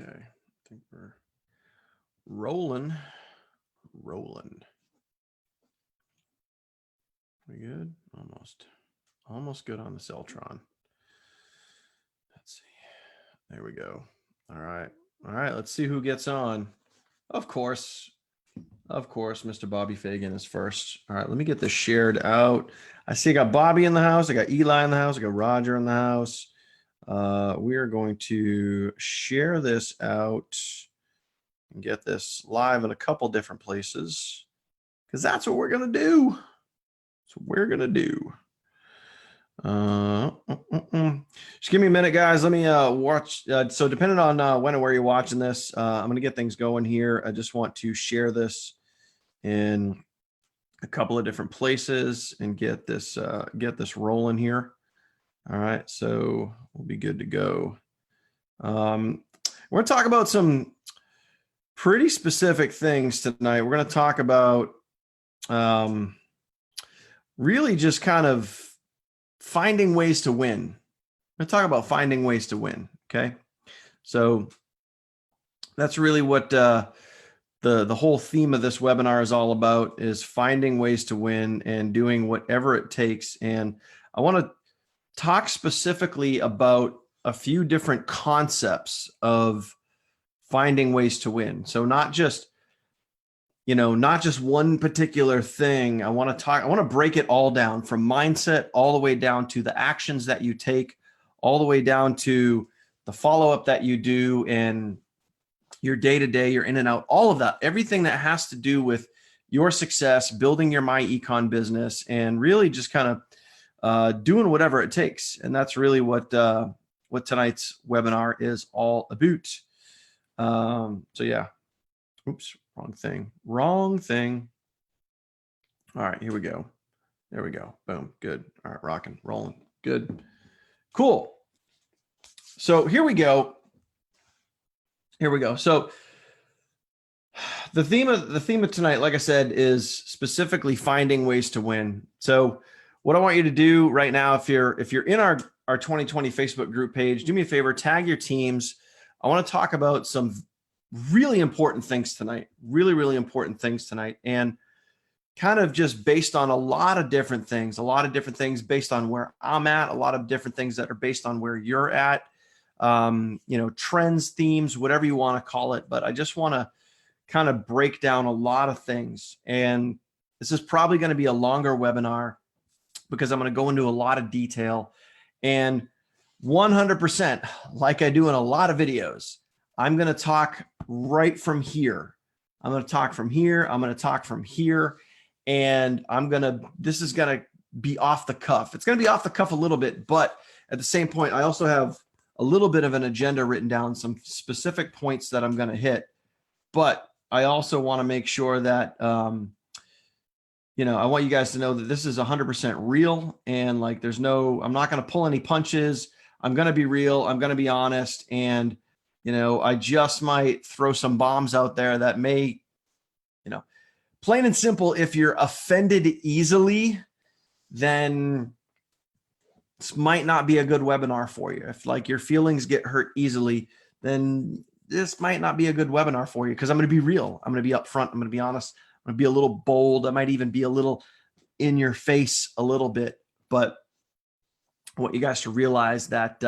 Okay, I think we're rolling. We good? Almost good on the Celtron. Let's see. There we go. All right. Let's see who gets on. Of course, Mr. Bobby Fagan is first. All right, let me get this shared out. I see I got Bobby in the house. I got Eli in the house. I got Roger in the house. We are going to share this out and get this live in a couple different places because that's what we're going to do. That's what we're going to do. Just give me a minute, guys. Let me watch. So depending on when and where you're watching this, I'm going to get things going here. I just want to share this in a couple of different places and get this rolling here. All right, so we'll be good to go. We're going to talk about some pretty specific things tonight. We're going to talk about really just kind of finding ways to win. I'm going to talk about finding ways to win. Okay, so that's really what the whole theme of this webinar is all about: is finding ways to win and doing whatever it takes. And I want to talk specifically about a few different concepts of finding ways to win. So not just one particular thing. I want to break it all down, from mindset all the way down to the actions that you take, all the way down to the follow-up that you do and your day-to-day, your in and out, all of that, everything that has to do with your success, building your myEcon business, and really just kind of doing whatever it takes. And that's really what tonight's webinar is all about. So yeah, oops, wrong thing. All right, here we go. There we go. Boom, good. All right, rocking, rolling, good, cool. So here we go. So the theme of tonight, like I said, is specifically finding ways to win. So what I want you to do right now, if you're in our 2020 Facebook group page, do me a favor, tag your teams. I want to talk about some really important things tonight, really important things tonight, and kind of just based on a lot of different things based on where I'm at, a lot of different things that are based on where you're at, trends, themes, whatever you want to call it. But I just want to kind of break down a lot of things. And this is probably going to be a longer webinar because I'm going to go into a lot of detail, and 100%, like I do in a lot of videos, I'm going to talk right from here. I'm going to talk from here. I'm going to talk from here. And this is going to be off the cuff. It's going to be off the cuff a little bit, but at the same point, I also have a little bit of an agenda written down, some specific points that I'm going to hit. But I also want to make sure that, I want you guys to know that this is 100% real, and like, I'm not going to pull any punches. I'm going to be real. I'm going to be honest. And, I just might throw some bombs out there that may, plain and simple, if you're offended easily, then this might not be a good webinar for you. If like your feelings get hurt easily, then this might not be a good webinar for you, because I'm going to be real. I'm going to be upfront. I'm going to be honest. I'm going to be a little bold. I might even be a little in your face a little bit, but I want you guys to realize that,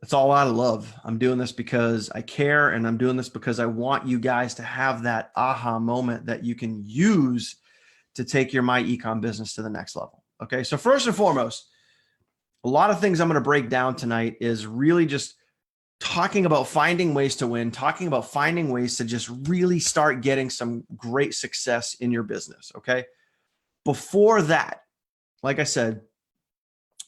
it's all out of love. I'm doing this because I care, and I'm doing this because I want you guys to have that aha moment that you can use to take your myEcon business to the next level. Okay. So first and foremost, a lot of things I'm going to break down tonight is really just talking about finding ways to win, talking about finding ways to just really start getting some great success in your business. Okay. Before that, like I said,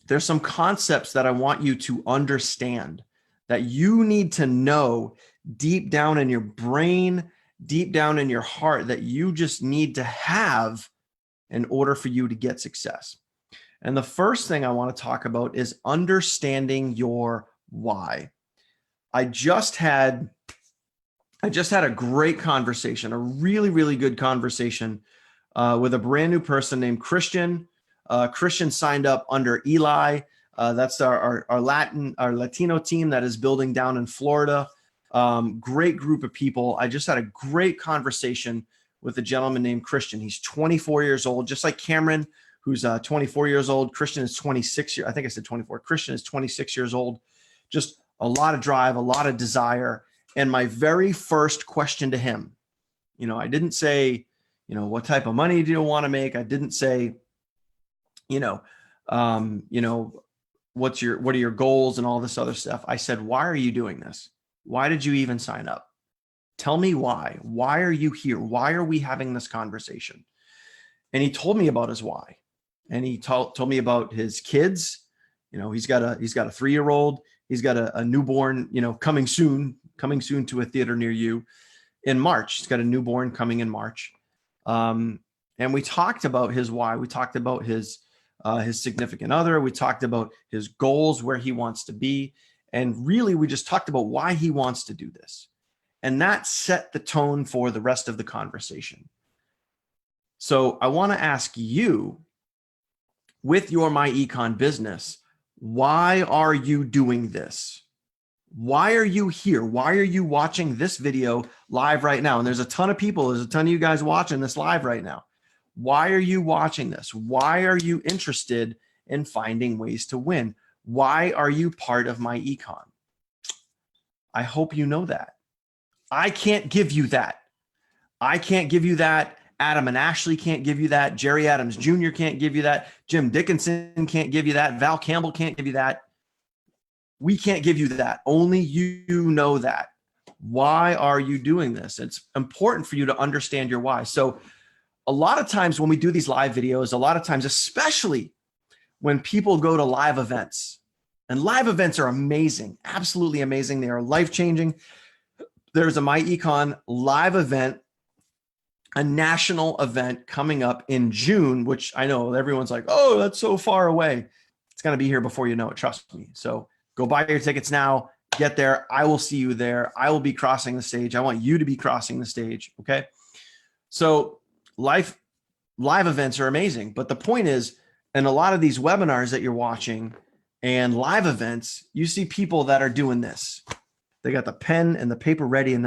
there's some concepts that I want you to understand, that you need to know deep down in your brain, deep down in your heart, that you just need to have in order for you to get success. And the first thing I want to talk about is understanding your why. I just had a great conversation, a really good conversation with a brand new person named Christian. Christian signed up under Eli. That's our Latino team that is building down in Florida. Great group of people. I just had a great conversation with a gentleman named Christian. He's 24 years old, just like Cameron, who's 24 years old. Christian is 26 years. I think I said 24. Christian is 26 years old. Just a lot of drive, a lot of desire. And my very first question to him, I didn't say, what type of money do you want to make? I didn't say, what are your goals and all this other stuff. I said, why are you doing this? Why did you even sign up? Tell me why. Why are you here? Why are we having this conversation? And he told me about his why. And he told me about his kids. He's got a 3-year-old. He's got a newborn, coming soon to a theater near you in March. He's got a newborn coming in March. And we talked about his why. We talked about his significant other. We talked about his goals, where he wants to be. And really, we just talked about why he wants to do this. And that set the tone for the rest of the conversation. So I want to ask you, with your myEcon business, why are you doing this? Why are you here? Why are you watching this video live right now? And there's a ton of people, there's a ton of you guys watching this live right now. Why are you watching this? Why are you interested in finding ways to win? Why are you part of myEcon? I hope you know that. I can't give you that. I can't give you that. Adam and Ashley can't give you that. Jerry Adams Jr. can't give you that. Jim Dickinson can't give you that. Val Campbell can't give you that. We can't give you that. Only you know that. Why are you doing this? It's important for you to understand your why. So a lot of times when we do these live videos, a lot of times, especially when people go to live events, and live events are amazing, absolutely amazing. They are life-changing. There's a myEcon live event, a national event coming up in June, which I know everyone's like, oh, that's so far away. It's going to be here before you know it. Trust me. So go buy your tickets now, get there. I will see you there. I will be crossing the stage. I want you to be crossing the stage. Okay. So live events are amazing. But the point is, in a lot of these webinars that you're watching and live events, you see people that are doing this. They got the pen and the paper ready, and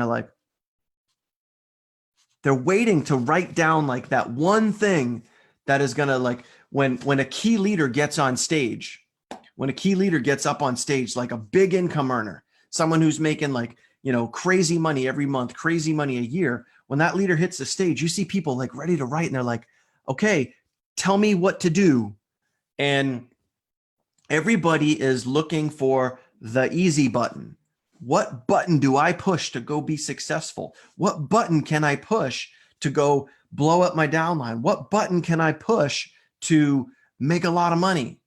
they're waiting to write down like that one thing that is going to, like, when a key leader gets on stage, when a key leader gets up on stage, like a big income earner, someone who's making crazy money every month, crazy money a year, when that leader hits the stage, you see people like ready to write, and they're like, okay, tell me what to do. And everybody is looking for the easy button. What button do I push to go be successful? What button can I push to go blow up my downline? What button can I push to make a lot of money?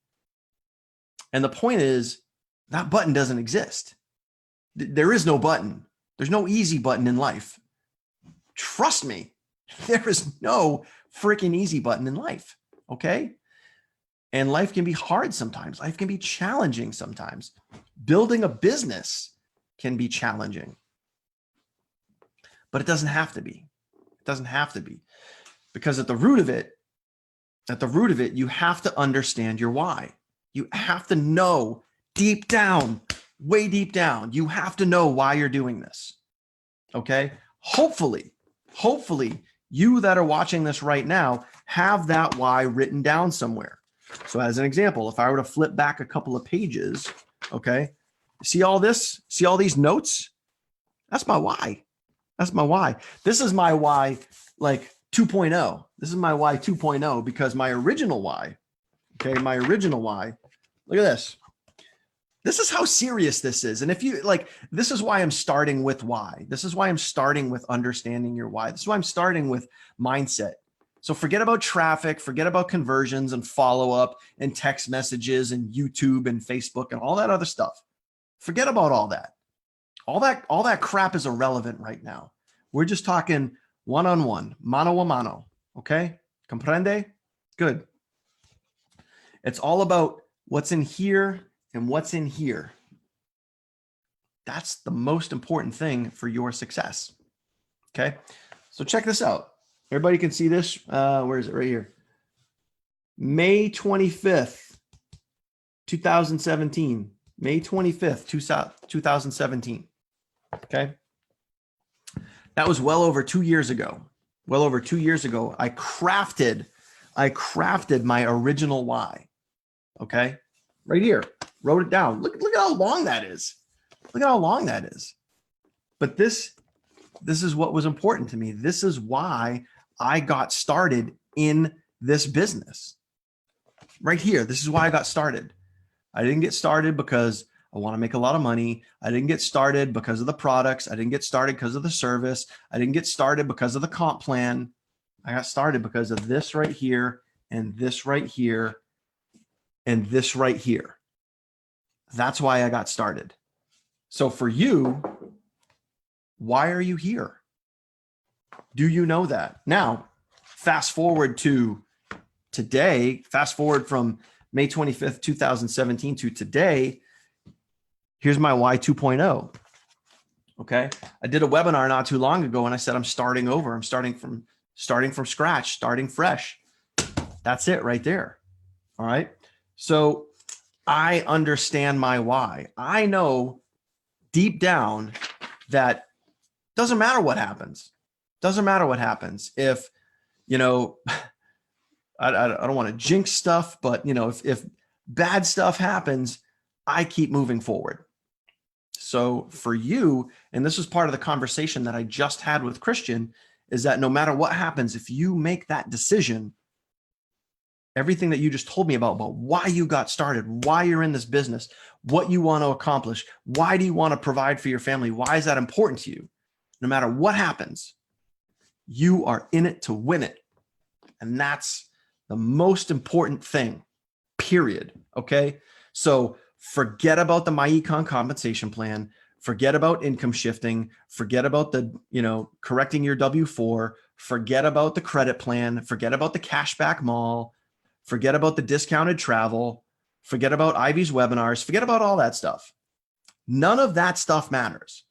And the point is, that button doesn't exist. There is no button. There's no easy button in life. Trust me, there is no freaking easy button in life. Okay? And life can be hard sometimes. Life can be challenging sometimes. Building a business can be challenging, but it doesn't have to be. It doesn't have to be, because at the root of it, you have to understand your why. You have to know deep down, way deep down, you have to know why you're doing this. Okay. Hopefully you that are watching this right now have that why written down somewhere. So as an example, if I were to flip back a couple of pages, okay, see all this? See all these notes? That's my why. That's my why. This is my why, like 2.0. This is my why 2.0, because my original why, okay, look at this. This is how serious this is. And if you this is why I'm starting with why. This is why I'm starting with understanding your why. This is why I'm starting with mindset. So forget about traffic, forget about conversions and follow-up and text messages and YouTube and Facebook and all that other stuff. Forget about all that. All that crap is irrelevant right now. We're just talking one-on-one, mano a mano. Okay? Comprende? Good. It's all about what's in here and what's in here. That's the most important thing for your success. Okay? So check this out. Everybody can see this. Where is it? Right here. May 25th. 2017, May 25th, 2017. Okay. That was well over 2 years ago. Well over 2 years ago, I crafted my original why. Okay. Right here, wrote it down. Look at how long that is. Look at how long that is. But this is what was important to me. This is why I got started in this business. Right here, this is why I got started. I didn't get started because I want to make a lot of money. I didn't get started because of the products. I didn't get started because of the service. I didn't get started because of the comp plan. I got started because of this right here and this right here and this right here. That's why I got started. So for you, why are you here? Do you know that? Now, fast forward to today, fast forward from May 25th, 2017 to today. Here's my why 2.0. Okay. I did a webinar not too long ago and I said, I'm starting over. I'm starting from scratch, starting fresh. That's it right there. All right. So I understand my why. I know deep down that doesn't matter what happens. Doesn't matter what happens. If, you know, I don't want to jinx stuff, but you know, if bad stuff happens, I keep moving forward. So for you, and this was part of the conversation that I just had with Christian, is that no matter what happens, if you make that decision, everything that you just told me about why you got started, why you're in this business, what you want to accomplish, why do you want to provide for your family? Why is that important to you? No matter what happens, you are in it to win it. And that's the most important thing, period. Okay. So forget about the myEcon compensation plan. Forget about income shifting. Forget about the, correcting your W-4. Forget about the credit plan. Forget about the cashback mall. Forget about the discounted travel. Forget about Ivy's webinars. Forget about all that stuff. None of that stuff matters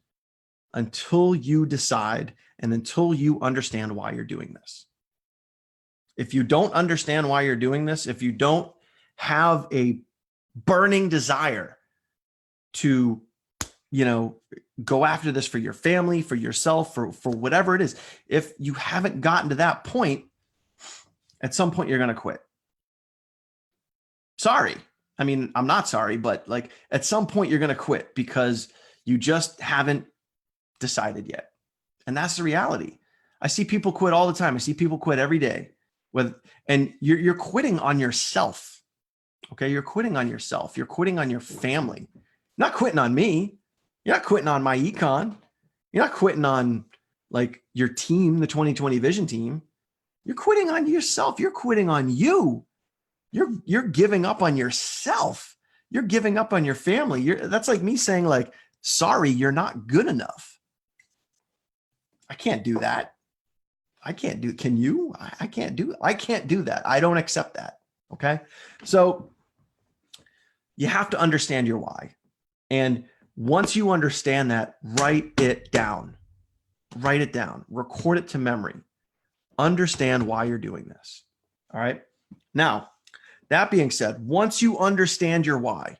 until you decide and until you understand why you're doing this. If you don't understand why you're doing this, if you don't have a burning desire to, go after this for your family, for yourself, for whatever it is, if you haven't gotten to that point, at some point you're going to quit. Sorry. I mean, I'm not sorry, but like at some point you're going to quit because you just haven't decided yet. And that's the reality. I see people quit all the time. I see people quit every day and you're quitting on yourself. Okay. You're quitting on yourself. You're quitting on your family. You're not quitting on me. You're not quitting on myEcon. You're not quitting on like your team, the 2020 vision team. You're quitting on yourself. You're quitting on you. You're giving up on yourself. You're giving up on your family. That's like me saying like, sorry, you're not good enough. I can't do that. Can you? I can't do that. I don't accept that. Okay. So you have to understand your why. And once you understand that, write it down, record it to memory, understand why you're doing this. All right. Now, that being said, once you understand your why,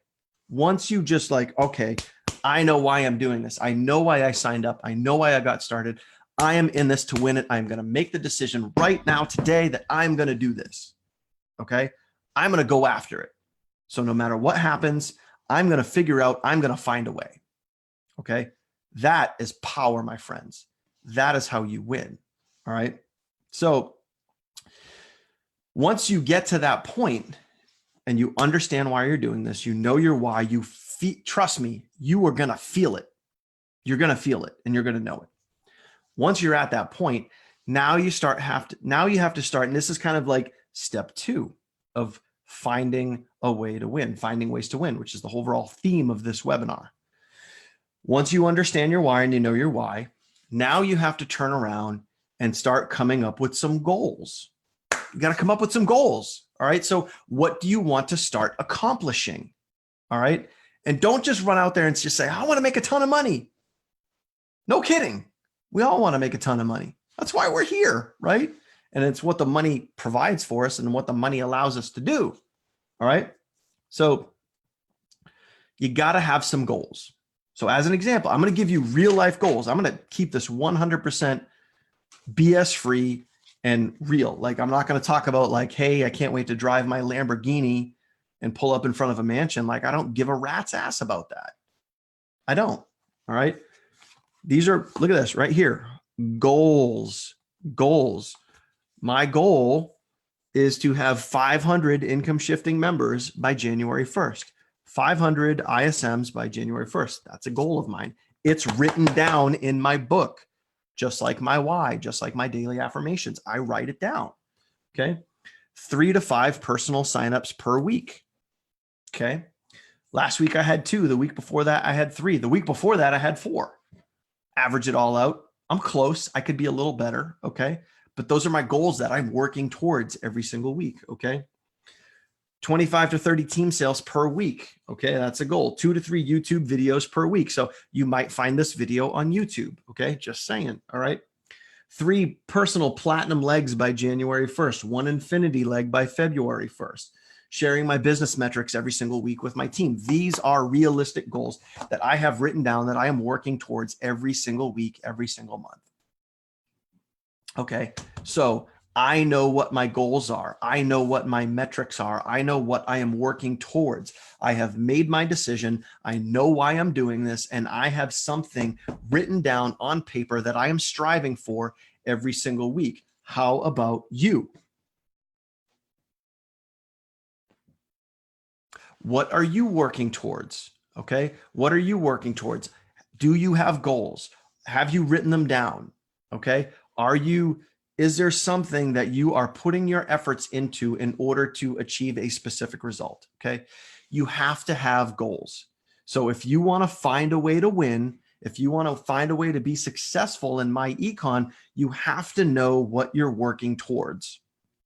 once you just like, okay, I know why I'm doing this. I know why I signed up. I know why I got started. I am in this to win it. I'm going to make the decision right now today that I'm going to do this. Okay. I'm going to go after it. So no matter what happens, I'm going to figure out, I'm going to find a way. Okay. That is power, my friends. That is how you win. All right. So once you get to that point and you understand why you're doing this, you know your why, trust me, you are going to feel it. You're going to feel it and you're going to know it. Once you're at that point, now you have to start. And this is kind of like step 2 of finding a way to win, finding ways to win, which is the overall theme of this webinar. Once you understand your why and you know your why, now you have to turn around and start coming up with some goals. You got to come up with some goals. All right. So what do you want to start accomplishing? All right. And don't just run out there and just say, I want to make a ton of money. No kidding. We all want to make a ton of money. That's why we're here. Right. And it's what the money provides for us and what the money allows us to do. All right. So you got to have some goals. So as an example, I'm going to give you real life goals. I'm going to keep this 100% BS free and real. Like, I'm not going to talk about like, hey, I can't wait to drive my Lamborghini and pull up in front of a mansion. Like, I don't give a rat's ass about that. I don't. All right. These are, look at this right here. Goals. My goal is to have 500 income shifting members by January 1st, 500 ISMs by January 1st. That's a goal of mine. It's written down in my book, just like my why, just like my daily affirmations. I write it down. Okay. 3 to 5 personal signups per week. Okay. Last week I had 2. The week before that I had 3. The week before that I had 4. Average it all out. I'm close. I could be a little better. Okay. But those are my goals that I'm working towards every single week. Okay. 25 to 30 team sales per week. Okay. That's a goal. 2 to 3 YouTube videos per week. So you might find this video on YouTube. Okay. Just saying. All right. 3 personal platinum legs by January 1st, 1 infinity leg by February 1st. Sharing my business metrics every single week with my team. These are realistic goals that I have written down that I am working towards every single week, every single month. Okay, so I know what my goals are. I know what my metrics are. I know what I am working towards. I have made my decision. I know why I'm doing this, and I have something written down on paper that I am striving for every single week. How about you? What are you working towards? Okay. What are you working towards? Do you have goals? Have you written them down? Okay. Is there something that you are putting your efforts into in order to achieve a specific result? Okay. You have to have goals. So if you want to find a way to win, if you want to find a way to be successful in myEcon, you have to know what you're working towards.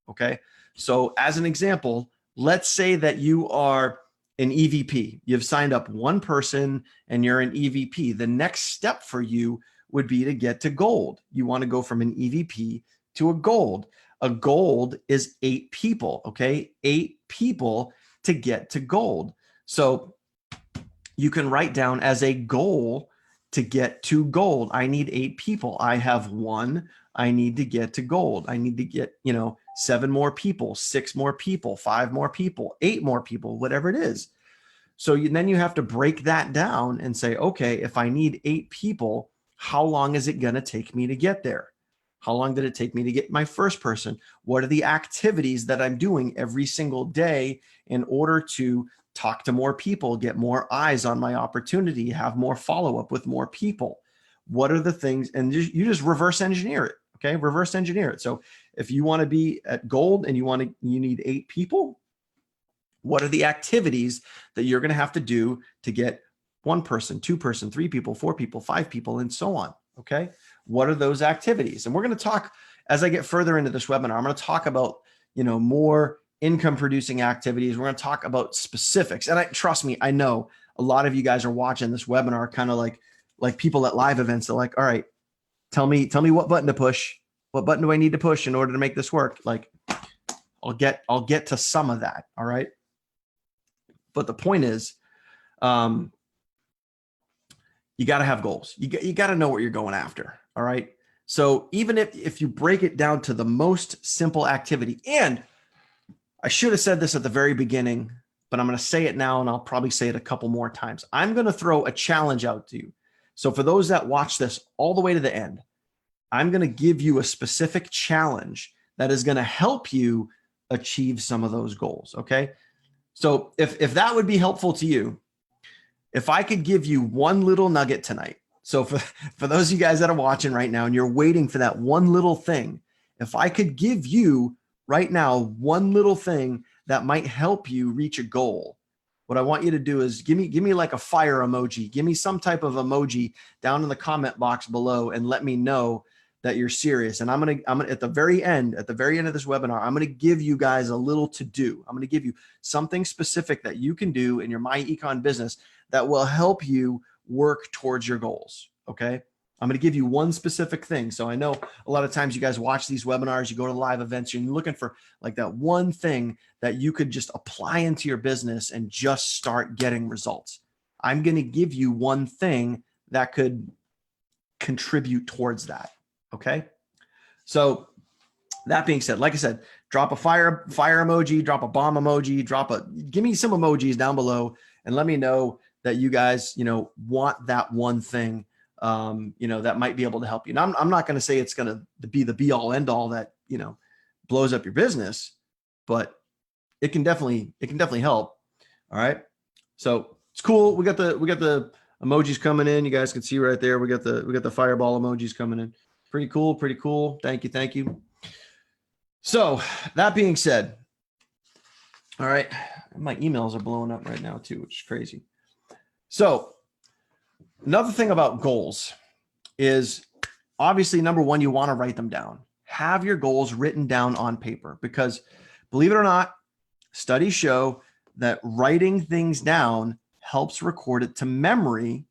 Okay. So as an example, let's say that you are an EVP. You've signed up one person and you're an EVP. The next step for you would be to get to gold. You want to go from an EVP to a gold. A gold is 8 people, okay? 8 people to get to gold. So you can write down as a goal to get to gold. I need 8 people. I have 1. I need to get to gold. I need to get, 7 more people, 6 more people, 5 more people, 8 more people, whatever it is. So then you have to break that down and say, okay, if I need 8 people, how long is it going to take me to get there? How long did it take me to get my first person? What are the activities that I'm doing every single day in order to talk to more people, get more eyes on my opportunity, have more follow-up with more people? What are the things? And you just reverse engineer it. Okay. Reverse engineer it. So if you want to be at gold and you need 8 people, what are the activities that you're going to have to do to get 1 person, 2 person, 3 people, 4 people, 5 people, and so on? Okay. What are those activities? And we're going to talk, as I get further into this webinar, I'm going to talk about, more income producing activities. We're going to talk about specifics. And trust me, I know a lot of you guys are watching this webinar kind of like people at live events. They're like, all right, tell me what button to push. What button do I need to push in order to make this work? Like, I'll get to some of that. All right. But the point is, you got to have goals. You got to know what you're going after. All right. So even if you break it down to the most simple activity, and I should have said this at the very beginning, but I'm going to say it now, and I'll probably say it a couple more times. I'm going to throw a challenge out to you. So for those that watch this all the way to the end, I'm going to give you a specific challenge that is going to help you achieve some of those goals. Okay. So if that would be helpful to you, if I could give you one little nugget tonight. So for those of you guys that are watching right now and you're waiting for that one little thing, if I could give you right now one little thing that might help you reach a goal, what I want you to do is give me like a fire emoji. Give me some type of emoji down in the comment box below and let me know that you're serious. And I'm gonna at the very end of this webinar, I'm gonna give you guys a little to do. I'm gonna give you something specific that you can do in your myEcon business that will help you work towards your goals. Okay. I'm going to give you one specific thing. So I know a lot of times you guys watch these webinars, you go to live events, you're looking for like that one thing that you could just apply into your business and just start getting results. I'm going to give you one thing that could contribute towards that. Okay. So that being said, like I said, drop a fire emoji, drop a bomb emoji, give me some emojis down below and let me know that you guys, want that one thing, that might be able to help you. Now, I'm not going to say it's going to be the be all end all that, blows up your business, but it can definitely help. All right. So it's cool. We got the emojis coming in. You guys can see right there. We got the fireball emojis coming in. Pretty cool. Thank you. So that being said, all right, my emails are blowing up right now too, which is crazy. So another thing about goals is obviously number one, you want to write them down. Have your goals written down on paper because believe it or not, studies show that writing things down helps record it to memory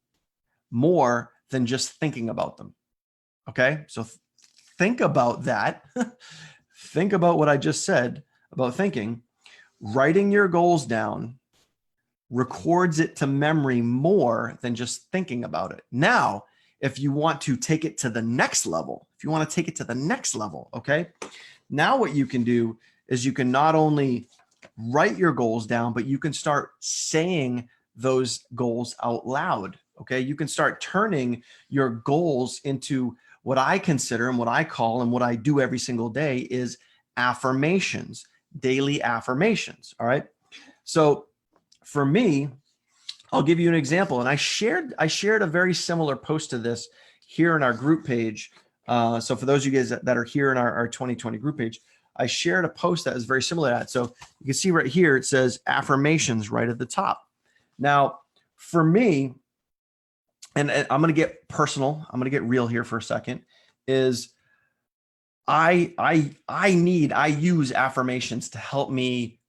more than just thinking about them. Okay. So think about that. Think about what I just said about thinking. Writing your goals down records it to memory more than just thinking about it. Now, if you want to take it to the next level, okay, now what you can do is you can not only write your goals down, but you can start saying those goals out loud. Okay. You can start turning your goals into what I consider and what I call and what I do every single day is affirmations, daily affirmations. All right. So for me, I'll give you an example. And I shared a very similar post to this here in our group page. So for those of you guys that are here in our 2020 group page, I shared a post that is very similar to that. So you can see right here, it says affirmations right at the top. Now, for me, and I'm going to get personal, I'm going to get real here for a second, is I use affirmations to help me,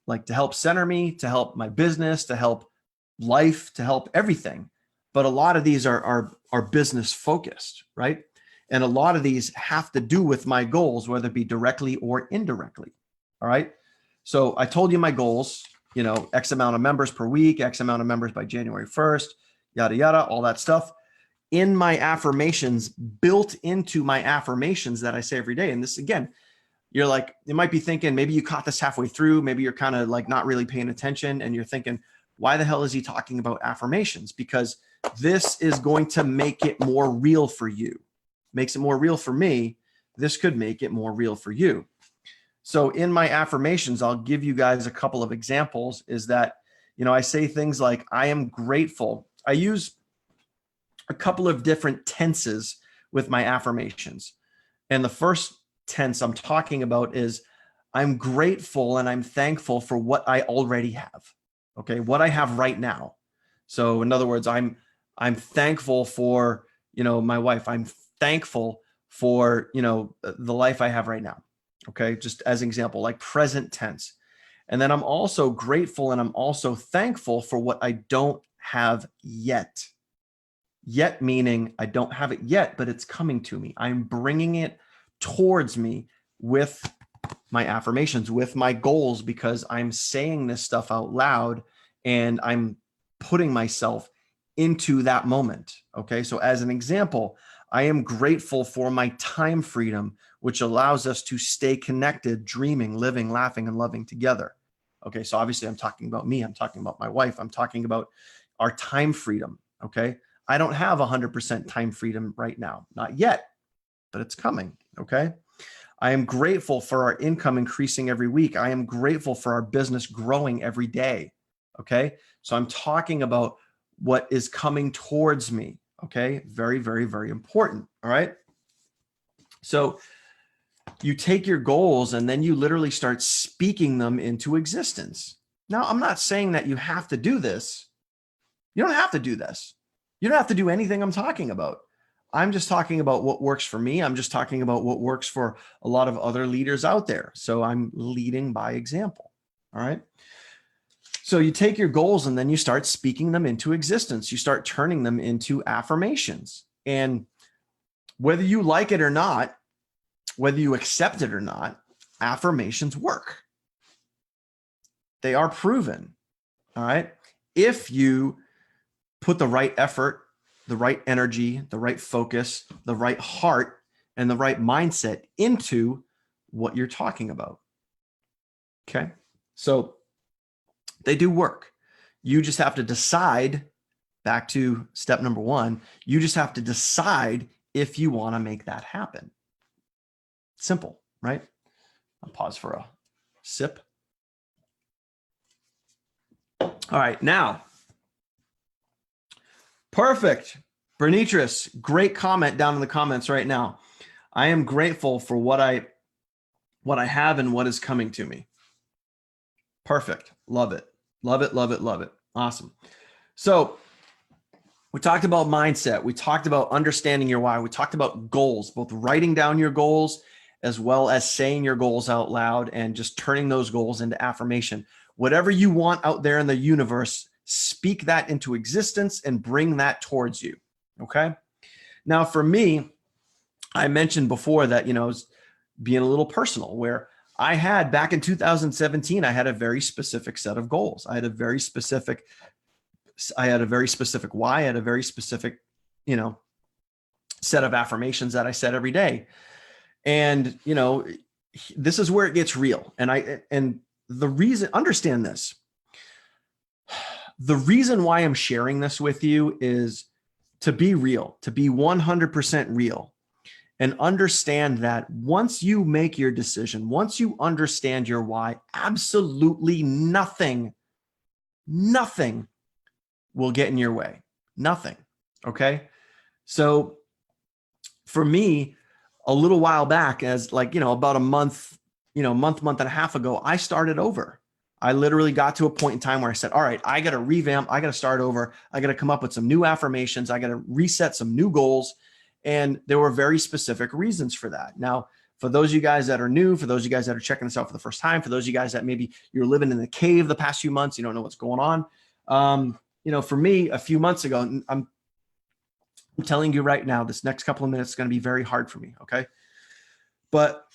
to help center me, to help my business, to help life, to help everything. But a lot of these are business focused, right? And a lot of these have to do with my goals, whether it be directly or indirectly. All right. So I told you my goals, X amount of members per week, X amount of members by January 1st, yada, yada, all that stuff. In my affirmations, built into my affirmations that I say every day. And this, again, you might be thinking, maybe you caught this halfway through, maybe you're kind of not really paying attention and you're thinking, why the hell is he talking about affirmations? Because this is going to make it more real for you. Makes it more real for me. This could make it more real for you. So in my affirmations, I'll give you guys a couple of examples is that, I say things like, I am grateful. I use a couple of different tenses with my affirmations. And the first tense I'm talking about is I'm grateful and I'm thankful for what I already have. Okay. What I have right now. So in other words, I'm thankful for, my wife. I'm thankful for, the life I have right now. Okay. Just as an example, like present tense. And then I'm also grateful and I'm also thankful for what I don't have yet. Yet meaning I don't have it yet, but it's coming to me. I'm bringing it towards me with my affirmations, with my goals, because I'm saying this stuff out loud and I'm putting myself into that moment. Okay. So as an example, I am grateful for my time freedom, which allows us to stay connected, dreaming, living, laughing, and loving together. Okay. So obviously I'm talking about me. I'm talking about my wife. I'm talking about our time freedom. Okay. I don't have 100% time freedom right now. Not yet, but it's coming. Okay. I am grateful for our income increasing every week. I am grateful for our business growing every day. Okay. So I'm talking about what is coming towards me. Okay. Very, very, very important. All right. So you take your goals and then you literally start speaking them into existence. Now, I'm not saying that you have to do this. You don't have to do this. You don't have to do anything I'm talking about. I'm just talking about what works for me. I'm just talking about what works for a lot of other leaders out there. So I'm leading by example. All right. So you take your goals and then you start speaking them into existence. You start turning them into affirmations. And whether you like it or not, whether you accept it or not, affirmations work. They are proven. All right. If you put the right effort, the right energy, the right focus, the right heart, and the right mindset into what you're talking about. Okay. So they do work. You just have to decide, back to step number one, you just have to decide if you want to make that happen. Simple, right? I'll pause for a sip. All right, now, perfect. Bernitris, great comment down in the comments right now. I am grateful for what I have and what is coming to me. Perfect. Love it. Love it, love it, love it. Awesome. So we talked about mindset. We talked about understanding your why. We talked about goals, both writing down your goals as well as saying your goals out loud and just turning those goals into affirmation. Whatever you want out there in the universe, speak that into existence and bring that towards you. Okay. Now, for me, I mentioned before that, you know, being a little personal, where I had back in 2017, I had a very specific set of goals. I had a very specific why. I had a very specific, you know, set of affirmations that I said every day. And, you know, this is where it gets real. And the reason, understand this, the reason why I'm sharing this with you is to be real, to be 100% real, and understand that once you make your decision, once you understand your why, absolutely nothing will get in your way. Nothing. Okay. So for me, a little while back, as like, you know, about a month and a half ago, I started over. I literally got to a point in time where I said, all right, I got to revamp. I got to start over. I got to come up with some new affirmations. I got to reset some new goals. And there were very specific reasons for that. Now, for those of you guys that are new, for those of you guys that are checking this out for the first time, for those of you guys that maybe you're living in the cave the past few months, you don't know what's going on. You know, for me, a few months ago, I'm telling you right now, this next couple of minutes is going to be very hard for me. Okay. But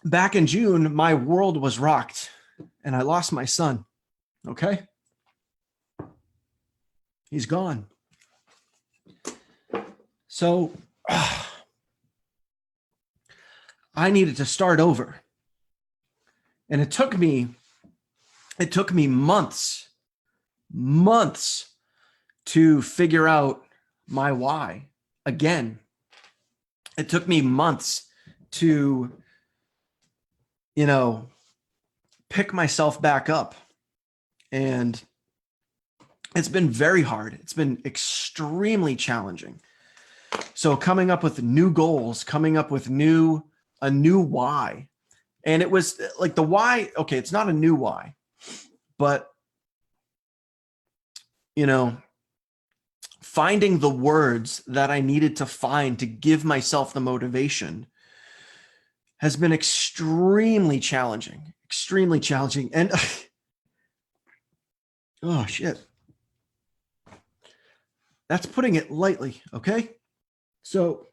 back in June, my world was rocked and I lost my son. Okay. He's gone. So I needed to start over. And it took me months to figure out my why again. It took me months to, you know, pick myself back up. And it's been very hard. It's been extremely challenging. So coming up with new goals, coming up with a new why. And it was like the why, okay, it's not a new why, but, you know, finding the words that I needed to find to give myself the motivation has been extremely challenging. And oh shit, that's putting it lightly. Okay. So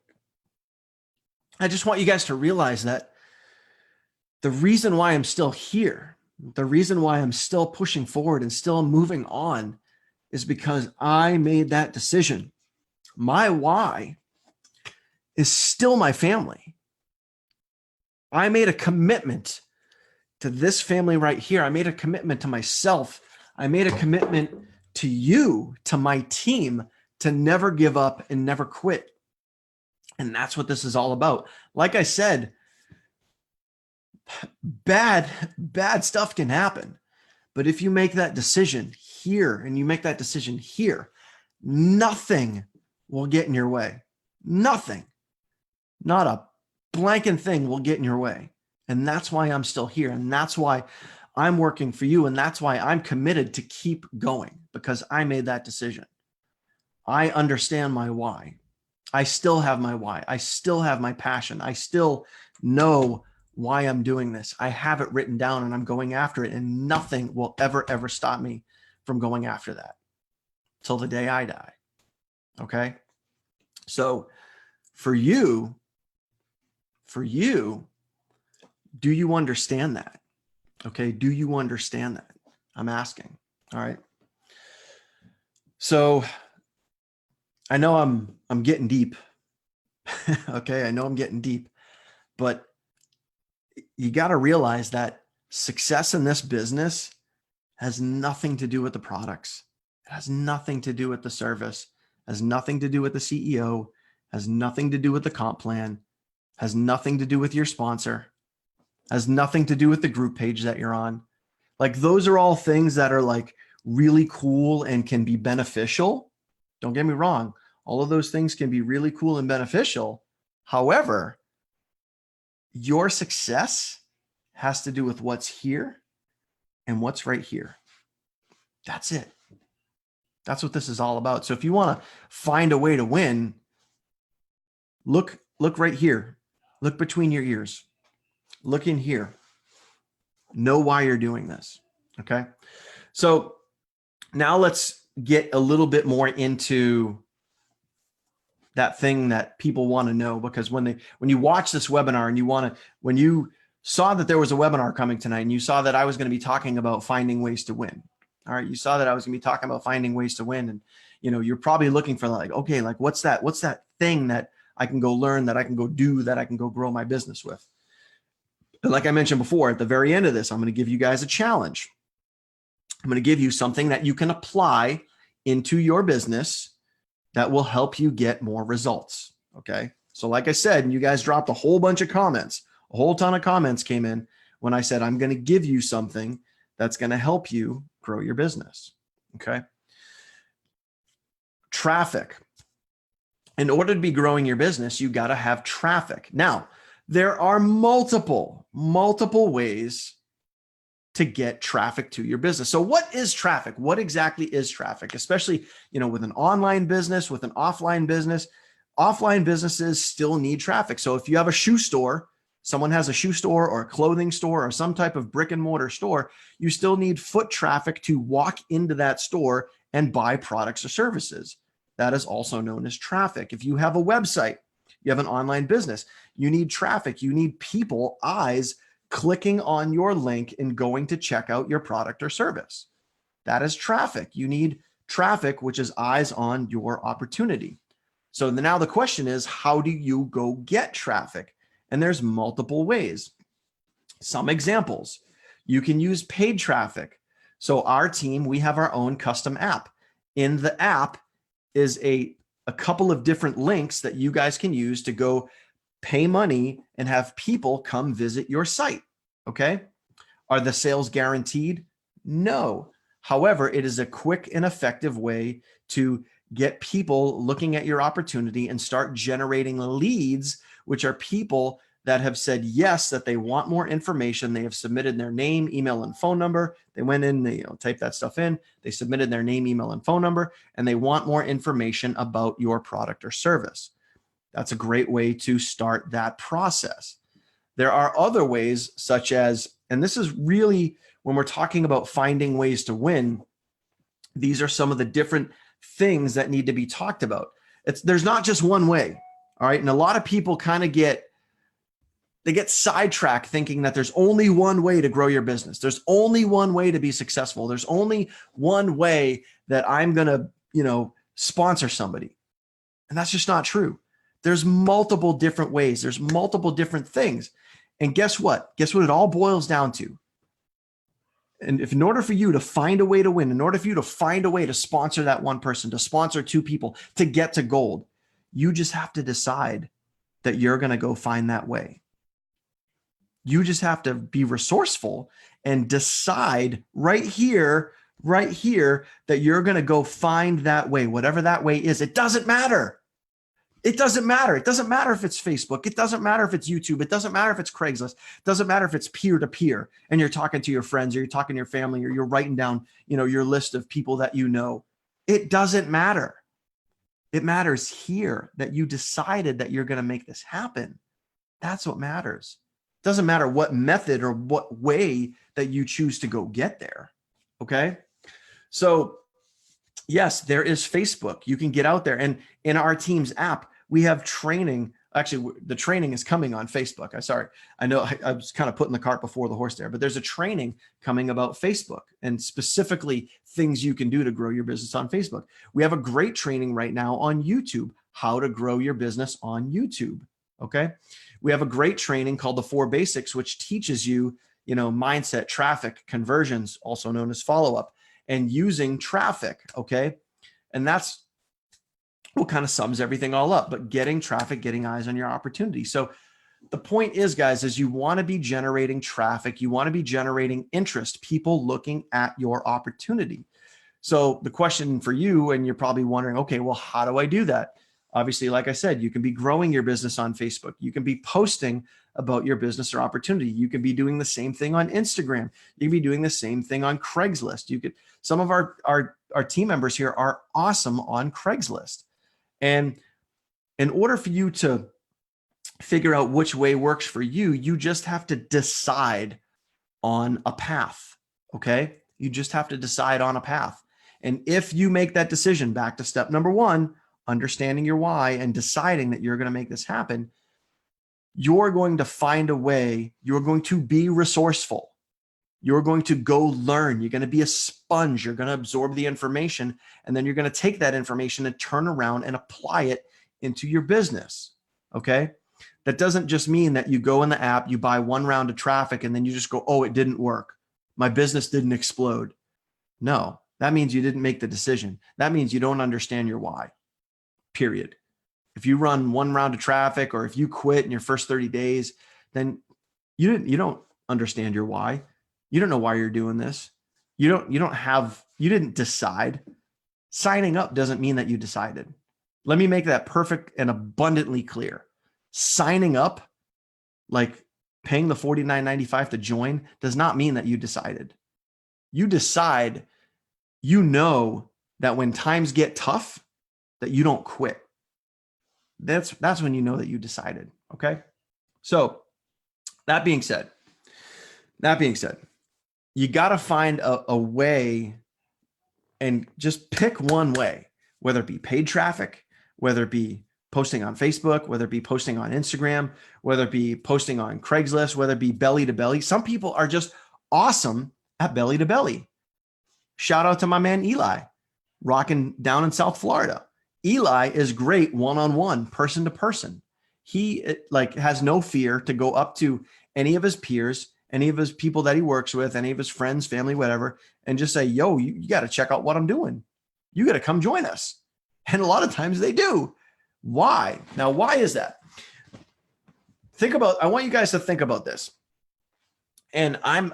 I just want you guys to realize that the reason why I'm still here, the reason why I'm still pushing forward and still moving on is because I made that decision. My why is still my family. I made a commitment to this family right here. I made a commitment to myself. I made a commitment to you, to my team, to never give up and never quit. And that's what this is all about. Like I said, bad stuff can happen. But if you make that decision here and you make that decision here, nothing will get in your way. Nothing, not a blanking thing will get in your way. And that's why I'm still here. And that's why I'm working for you. And that's why I'm committed to keep going, because I made that decision. I understand my why. I still have my why. I still have my passion. I still know why I'm doing this. I have it written down and I'm going after it, and nothing will ever stop me from going after that till the day I die. Okay. So for you, do you understand that? Okay. Do you understand that? I'm asking. All right. So I know I'm getting deep. Okay. I know I'm getting deep, but you got to realize that success in this business has nothing to do with the products. It has nothing to do with the service, has nothing to do with the CEO, has nothing to do with the comp plan, has nothing to do with your sponsor, has nothing to do with the group page that you're on. Like those are all things that are like really cool and can be beneficial. Don't get me wrong. All of those things can be really cool and beneficial. However, your success has to do with what's here and what's right here. That's it. That's what this is all about. So if you want to find a way to win, look right here. Look between your ears. Look in here. Know why you're doing this. Okay. So now let's get a little bit more into that thing that people want to know, because when you watch this webinar and when you saw that there was a webinar coming tonight and you saw that I was going to be talking about finding ways to win. All right. You saw that I was going to be talking about finding ways to win. And, you're probably looking for like, okay, like what's that thing that I can go learn, that I can go do, that I can go grow my business with. And like I mentioned before, at the very end of this, I'm going to give you guys a challenge. I'm going to give you something that you can apply into your business that will help you get more results. Okay. So like I said, and you guys dropped a whole bunch of comments, a whole ton of comments came in when I said, I'm going to give you something that's going to help you grow your business. Okay. Traffic. In order to be growing your business, you got to have traffic. Now, there are multiple ways to get traffic to your business. So what is traffic? What exactly is traffic? Especially, with an online business, with an offline business. Offline businesses still need traffic. So if you have a shoe store, someone has a shoe store or a clothing store or some type of brick and mortar store, you still need foot traffic to walk into that store and buy products or services. That is also known as traffic. If you have a website, you have an online business, you need traffic. You need people, eyes, clicking on your link and going to check out your product or service. That is traffic. You need traffic, which is eyes on your opportunity. So now the question is, how do you go get traffic? And there's multiple ways. Some examples, you can use paid traffic. So our team, we have our own custom app. In the app is a couple of different links that you guys can use to go pay money and have people come visit your site. Okay. Are the sales guaranteed? No. However, it is a quick and effective way to get people looking at your opportunity and start generating leads, which are people that have said yes, that they want more information. They have submitted their name, email, and phone number. They went in, they typed that stuff in. They submitted their name, email, and phone number, and they want more information about your product or service. That's a great way to start that process. There are other ways, such as, and this is really when we're talking about finding ways to win, these are some of the different things that need to be talked about. There's not just one way. All right. And a lot of people kind of get sidetracked thinking that there's only one way to grow your business. There's only one way to be successful. There's only one way that I'm going to, sponsor somebody. And that's just not true. There's multiple different ways. There's multiple different things. And guess what? Guess what it all boils down to? And if in order for you to find a way to win, in order for you to find a way to sponsor that one person, to sponsor two people, to get to gold, you just have to decide that you're going to go find that way. You just have to be resourceful and decide right here, that you're going to go find that way, whatever that way is. It doesn't matter. It doesn't matter. It doesn't matter if it's Facebook. It doesn't matter if it's YouTube. It doesn't matter if it's Craigslist. It doesn't matter if it's peer-to-peer and you're talking to your friends or you're talking to your family or you're writing down, your list of people that you know. It doesn't matter. It matters here that you decided that you're going to make this happen. That's what matters. It doesn't matter what method or what way that you choose to go get there. Okay. So yes, there is Facebook. You can get out there, and in our team's app, we have training Actually, the training is coming on Facebook. I know I was kind of putting the cart before the horse there, but there's a training coming about Facebook and specifically things you can do to grow your business on Facebook. We have a great training right now on YouTube, how to grow your business on YouTube. Okay. We have a great training called the 4 Basics, which teaches you, mindset, traffic, conversions, also known as follow-up, and using traffic. Okay. And that's what kind of sums everything all up, but getting traffic, getting eyes on your opportunity. So the point is, guys, is you want to be generating traffic. You want to be generating interest, people looking at your opportunity. So the question for you, and you're probably wondering, okay, well, how do I do that? Obviously, like I said, you can be growing your business on Facebook. You can be posting about your business or opportunity. You can be doing the same thing on Instagram. You can be doing the same thing on Craigslist. Some of our team members here are awesome on Craigslist. And in order for you to figure out which way works for you, you just have to decide on a path. Okay. You just have to decide on a path. And if you make that decision, back to step number 1, understanding your why and deciding that you're going to make this happen, you're going to find a way. You're going to be resourceful. You're going to go learn. You're going to be a sponge. You're going to absorb the information, and then you're going to take that information and turn around and apply it into your business. Okay. That doesn't just mean that you go in the app, you buy 1 round of traffic, and then you just go, oh, it didn't work. My business didn't explode. No, that means you didn't make the decision. That means you don't understand your why, period. If you run 1 round of traffic, or if you quit in your first 30 days, then you don't understand your why. You don't know why you're doing this. You didn't decide. Signing up doesn't mean that you decided. Let me make that perfect and abundantly clear. Signing up, like paying the $49.95 to join, does not mean that you decided. You decide, that when times get tough, that you don't quit. That's when you know that you decided. Okay. So that being said, you got to find a way, and just pick one way, whether it be paid traffic, whether it be posting on Facebook, whether it be posting on Instagram, whether it be posting on Craigslist, whether it be belly to belly. Some people are just awesome at belly to belly. Shout out to my man, Eli, rocking down in South Florida. Eli is great one-on-one, person to person. He has no fear to go up to any of his peers, any of his people that he works with, any of his friends, family, whatever, and just say, yo, you got to check out what I'm doing. You got to come join us. And a lot of times they do. Why? Now, why is that? I want you guys to think about this. And I'm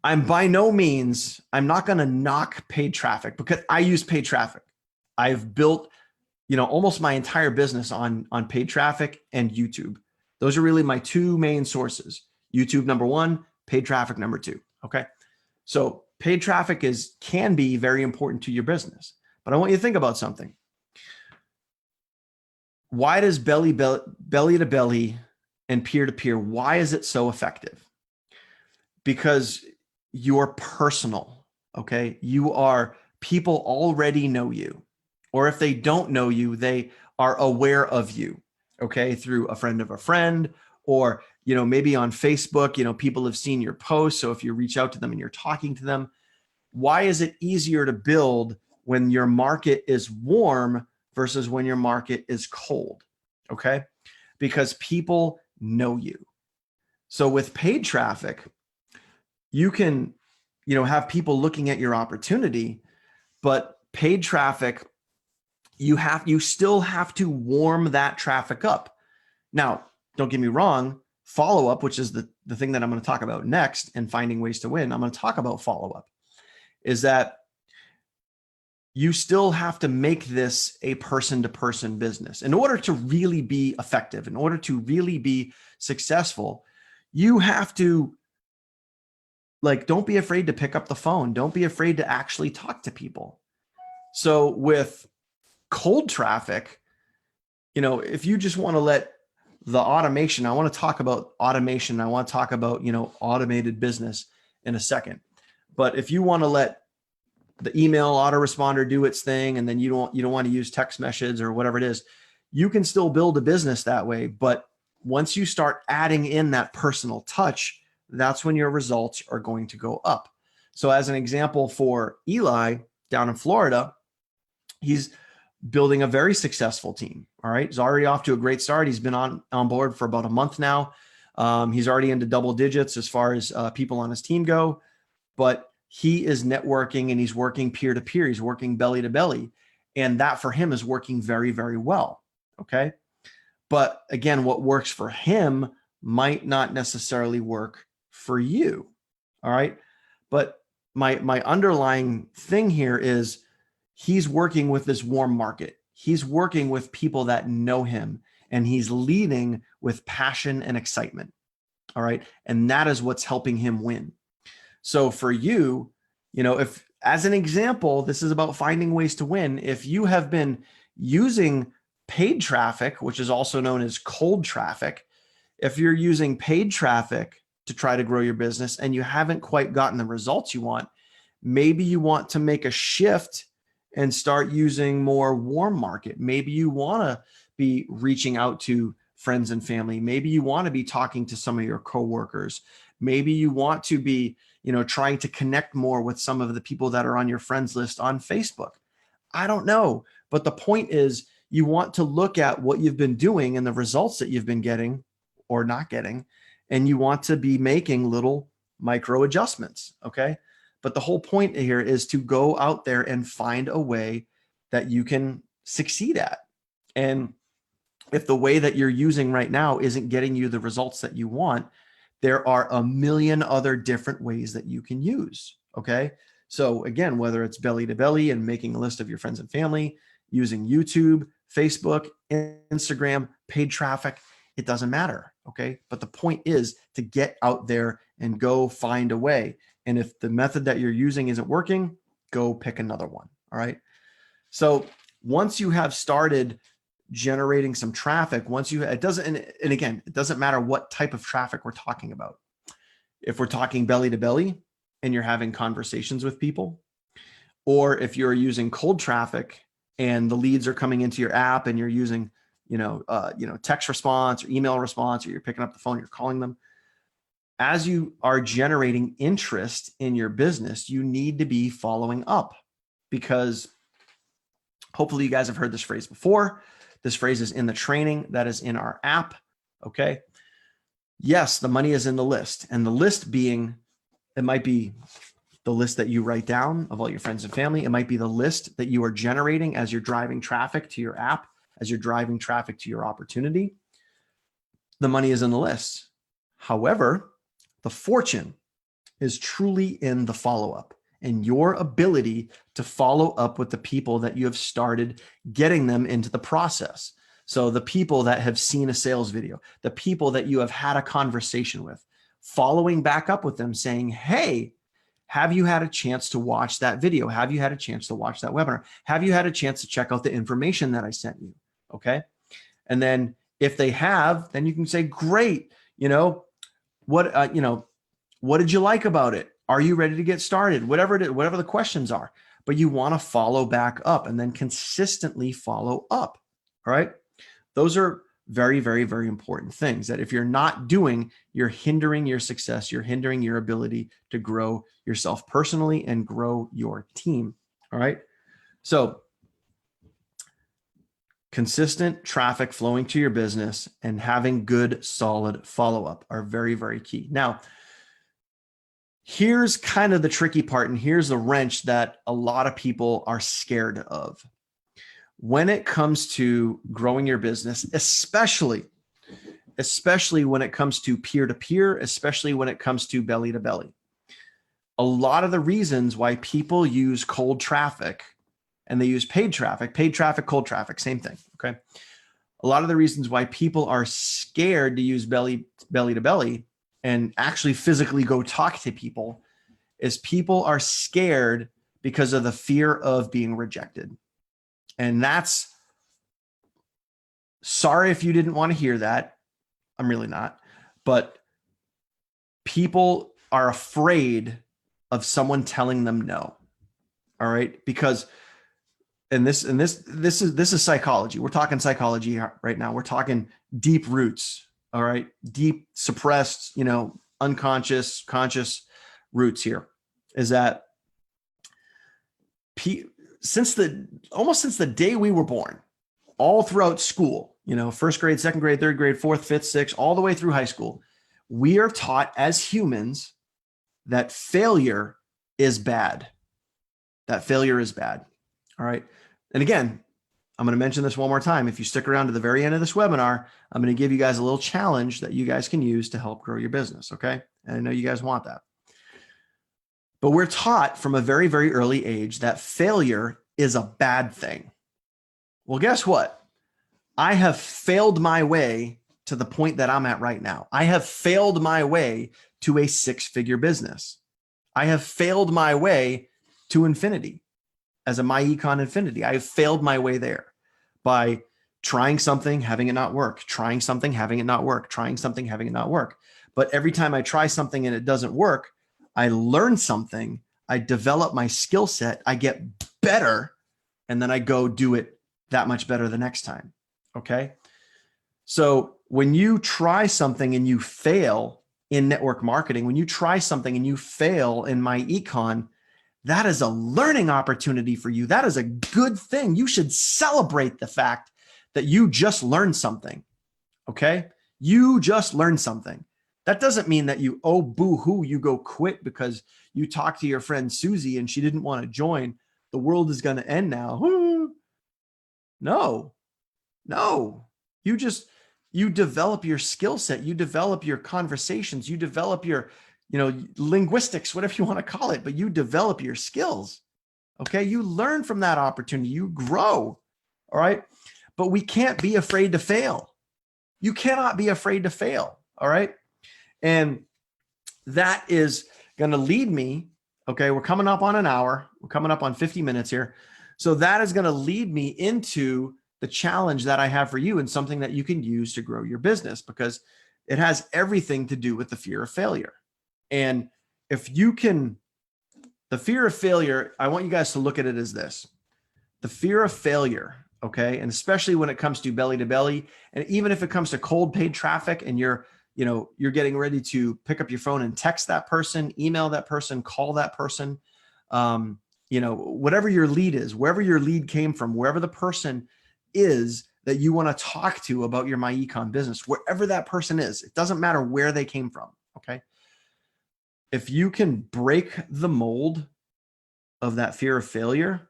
by no means, I'm not going to knock paid traffic, because I use paid traffic. I've built, almost my entire business on paid traffic and YouTube. Those are really my 2 main sources. YouTube, number 1, paid traffic, number 2. Okay. So paid traffic can be very important to your business, but I want you to think about something. Why does belly to belly and peer to peer, why is it so effective? Because you're personal. Okay. People already know you, or if they don't know you, they are aware of you. Okay. Through a friend of a friend, or, maybe on Facebook, people have seen your posts. So if you reach out to them and you're talking to them, why is it easier to build when your market is warm versus when your market is cold? Okay. Because people know you. So with paid traffic, you can, have people looking at your opportunity, but paid traffic, you still have to warm that traffic up. Now, don't get me wrong, follow-up, which is the thing that I'm going to talk about next, and finding ways to win. I'm going to talk about follow-up, is that you still have to make this a person-to-person business. In order to really be effective, in order to really be successful, you have to, don't be afraid to pick up the phone. Don't be afraid to actually talk to people. So with cold traffic, if you just want to let the automation, I want to talk about automation. I want to talk about, automated business in a second. But if you want to let the email autoresponder do its thing, and then you don't want to use text messages or whatever it is, You can still build a business that way, but once you start adding in that personal touch, that's when your results are going to go up. So as an example for Eli down in Florida, he's building a very successful team. All right. He's already off to a great start. He's been on board for about a month now. He's already into double digits as far as people on his team go, but he is networking and he's working peer to peer. He's working belly to belly. And that for him is working very, very well. Okay. But again, what works for him might not necessarily work for you. All right. But my underlying thing here is he's working with this warm market. He's working with people that know him, and he's leading with passion and excitement. All right. And that is what's helping him win. So for you, if as an example, this is about finding ways to win. If you have been using paid traffic, which is also known as cold traffic, if you're using paid traffic to try to grow your business and you haven't quite gotten the results you want, maybe you want to make a shift and start using more warm market. Maybe you want to be reaching out to friends and family. Maybe you want to be talking to some of your coworkers. Maybe you want to be, trying to connect more with some of the people that are on your friends list on Facebook. I don't know. But the point is, you want to look at what you've been doing and the results that you've been getting or not getting, and you want to be making little micro adjustments. Okay. But the whole point here is to go out there and find a way that you can succeed at. And if the way that you're using right now isn't getting you the results that you want, there are a million other different ways that you can use. Okay. So again, whether it's belly to belly and making a list of your friends and family, using YouTube, Facebook, Instagram, paid traffic, it doesn't matter. Okay. But the point is to get out there and go find a way. And if the method that you're using isn't working, go pick another one. All right. So once you have started generating some traffic, it doesn't matter what type of traffic we're talking about. If we're talking belly to belly and you're having conversations with people, or if you're using cold traffic and the leads are coming into your app and you're using, text response or email response, or you're picking up the phone, you're calling them. As you are generating interest in your business, you need to be following up, because hopefully you guys have heard this phrase before. This phrase is in the training that is in our app. Okay. Yes, the money is in the list, and the list being, it might be the list that you write down of all your friends and family. It might be the list that you are generating as you're driving traffic to your app, as you're driving traffic to your opportunity. The money is in the list. However, the fortune is truly in the follow-up and your ability to follow up with the people that you have started getting them into the process. So the people that have seen a sales video, the people that you have had a conversation with, following back up with them saying, hey, have you had a chance to watch that video? Have you had a chance to watch that webinar? Have you had a chance to check out the information that I sent you? Okay. And then if they have, then you can say, great, what did you like about it? Are you ready to get started? Whatever it is, whatever the questions are, but you want to follow back up and then consistently follow up. All right. Those are very, very, very important things that if you're not doing, you're hindering your success. You're hindering your ability to grow yourself personally and grow your team. All right. So consistent traffic flowing to your business and having good, solid follow-up are very, very key. Now, here's kind of the tricky part, and here's the wrench that a lot of people are scared of. When it comes to growing your business, especially when it comes to peer-to-peer, especially when it comes to belly-to-belly, a lot of the reasons why people use cold traffic and they use paid traffic, cold traffic, same thing, okay? A lot of the reasons why people are scared to use belly to belly and actually physically go talk to people is people are scared because of the fear of being rejected. And that's, sorry if you didn't want to hear that. I'm really not. But people are afraid of someone telling them no. All right? Because this is psychology. We're talking psychology right now. We're talking deep roots. All right. Deep suppressed, unconscious, conscious roots here is that since the day we were born, all throughout school, first grade, second grade, third grade, fourth, fifth, sixth, all the way through high school, we are taught as humans that failure is bad. That failure is bad. All right. And again, I'm going to mention this one more time. If you stick around to the very end of this webinar, I'm going to give you guys a little challenge that you guys can use to help grow your business. Okay. And I know you guys want that. But we're taught from a very, very early age that failure is a bad thing. Well, guess what? I have failed my way to the point that I'm at right now. I have failed my way to a six-figure business. I have failed my way to infinity as a myEcon infinity. I have failed my way there by trying something, having it not work, trying something, having it not work, trying something, having it not work. But every time I try something and it doesn't work, I learn something, I develop my skill set, I get better, and then I go do it that much better the next time. Okay. So when you try something and you fail in network marketing, when you try something and you fail in myEcon, that is a learning opportunity for you. That is a good thing. You should celebrate the fact that you just learned something. Okay. You just learned something. That doesn't mean that you, oh, boo-hoo, you go quit because you talked to your friend Susie and she didn't want to join. The world is going to end now. No. You develop your skill set. You develop your conversations. You develop your, linguistics, whatever you want to call it, but you develop your skills. Okay. You learn from that opportunity. You grow. All right. But we can't be afraid to fail. You cannot be afraid to fail. All right. And that is going to lead me. Okay. We're coming up on an hour. We're coming up on 50 minutes here. So that is going to lead me into the challenge that I have for you and something that you can use to grow your business, because it has everything to do with the fear of failure. And if you can, the fear of failure, I want you guys to look at it as this: the fear of failure. Okay. And especially when it comes to belly to belly, and even if it comes to cold paid traffic and you're getting ready to pick up your phone and text that person, email that person, call that person, whatever your lead is, wherever your lead came from, wherever the person is that you want to talk to about your myEcon business, wherever that person is, it doesn't matter where they came from. Okay. If you can break the mold of that fear of failure,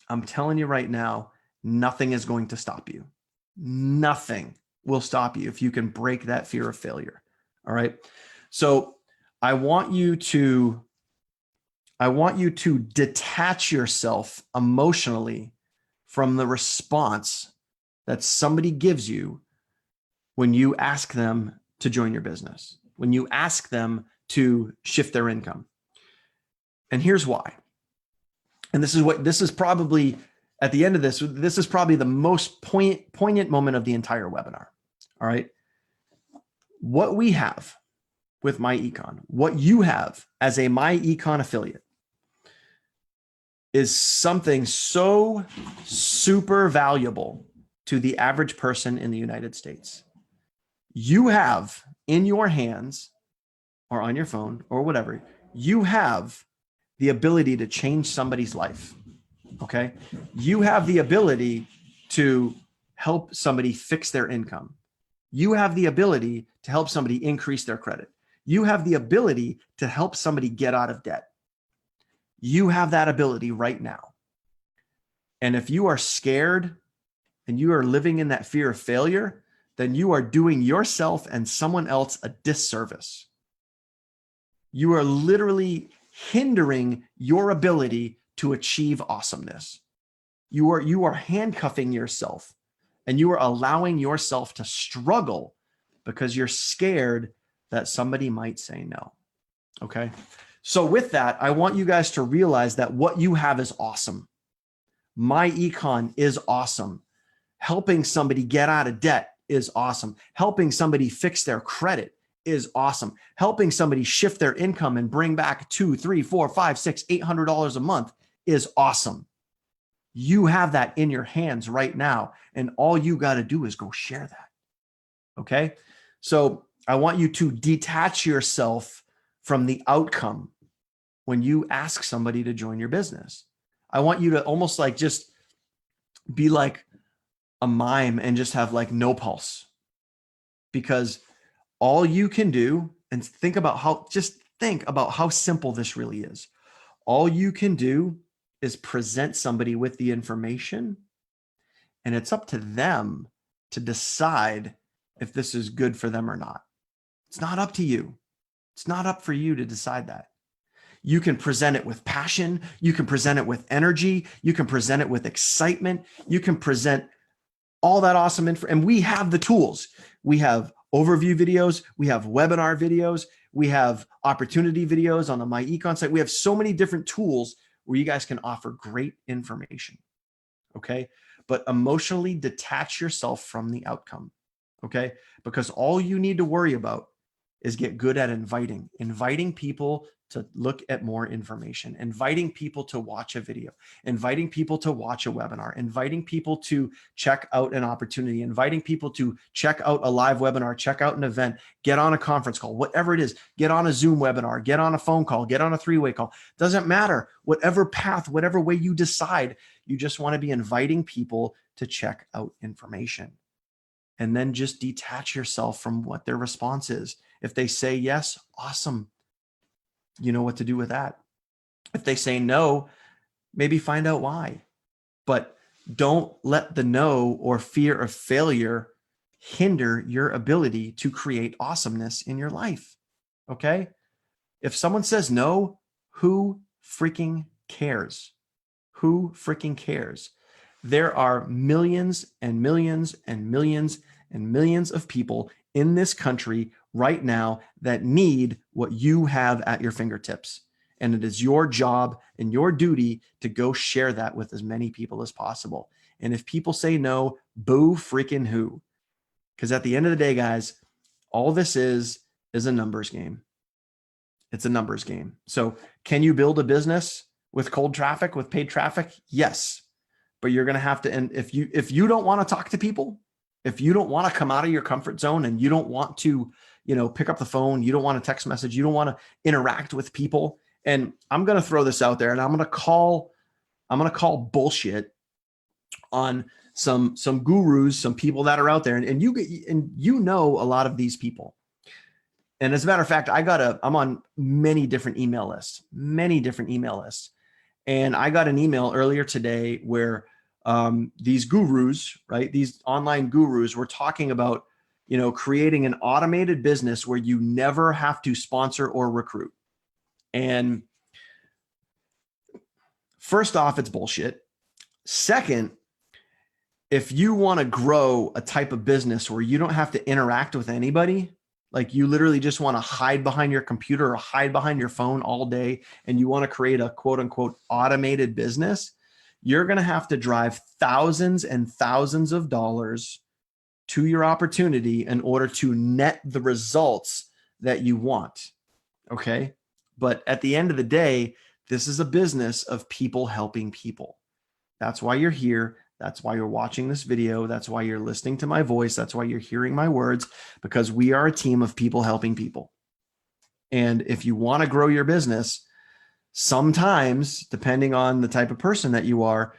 I'm telling you right now, nothing is going to stop you. Nothing will stop you if you can break that fear of failure. All right. So I want you to detach yourself emotionally from the response that somebody gives you when you ask them to join your business, when you ask them to shift their income. And here's why. And this is probably at the end of this is probably the most poignant moment of the entire webinar. All right. What we have with myEcon, what you have as a myEcon affiliate, is something so super valuable to the average person in the United States. You have in your hands or on your phone or whatever, you have the ability to change somebody's life. Okay. You have the ability to help somebody fix their income. You have the ability to help somebody increase their credit. You have the ability to help somebody get out of debt. You have that ability right now. And if you are scared and you are living in that fear of failure, then you are doing yourself and someone else a disservice. You are literally hindering your ability to achieve awesomeness. You are handcuffing yourself, and you are allowing yourself to struggle because you're scared that somebody might say no. Okay. So with that, I want you guys to realize that what you have is awesome. myEcon is awesome. Helping somebody get out of debt is awesome. Helping somebody fix their credit is awesome. Helping somebody shift their income and bring back $200, $300, $400, $500, $600, $800 a month is awesome. You have that in your hands right now. And all you got to do is go share that. Okay. So I want you to detach yourself from the outcome when you ask somebody to join your business. I want you to almost like just be like a mime and just have like no pulse, because all you can do, and think about how simple this really is. All you can do is present somebody with the information, and it's up to them to decide if this is good for them or not. It's not up to you. It's not up for you to decide that. You can present it with passion. You can present it with energy. You can present it with excitement. You can present all that awesome info. And we have the tools. We have overview videos. We have webinar videos. We have opportunity videos on the myEcon site. We have so many different tools where you guys can offer great information. Okay. But emotionally detach yourself from the outcome. Okay. Because all you need to worry about is get good at inviting people to look at more information, inviting people to watch a video, inviting people to watch a webinar, inviting people to check out an opportunity, inviting people to check out a live webinar, check out an event, get on a conference call, whatever it is, get on a Zoom webinar, get on a phone call, get on a three-way call. Doesn't matter. Whatever path, whatever way you decide, you just want to be inviting people to check out information. And then just detach yourself from what their response is. If they say yes, awesome. You know what to do with that. If they say no, maybe find out why. But don't let the no or fear of failure hinder your ability to create awesomeness in your life. Okay? If someone says no, who freaking cares? Who freaking cares? There are millions and millions and millions and millions of people in this country right now that need what you have at your fingertips. And it is your job and your duty to go share that with as many people as possible. And if people say no, boo freaking who? Because at the end of the day, guys, all this is a numbers game. It's a numbers game. So can you build a business with cold traffic, with paid traffic? Yes. But you're going to have to, and if you don't want to talk to people, if you don't want to come out of your comfort zone and you don't want to, pick up the phone, you don't want to text message, you don't want to interact with people. And I'm going to throw this out there, and I'm going to call bullshit on some gurus, some people that are out there. And you know a lot of these people. And as a matter of fact, I'm on many different email lists. And I got an email earlier today where these gurus, right? These online gurus were talking about, creating an automated business where you never have to sponsor or recruit. And first off, it's bullshit. Second, if you want to grow a type of business where you don't have to interact with anybody, like you literally just want to hide behind your computer or hide behind your phone all day, and you want to create a quote unquote automated business, you're going to have to drive thousands and thousands of dollars to your opportunity in order to net the results that you want. Okay. But at the end of the day, this is a business of people helping people. That's why you're here. That's why you're watching this video. That's why you're listening to my voice. That's why you're hearing my words, because we are a team of people helping people. And if you want to grow your business, sometimes, depending on the type of person that you are,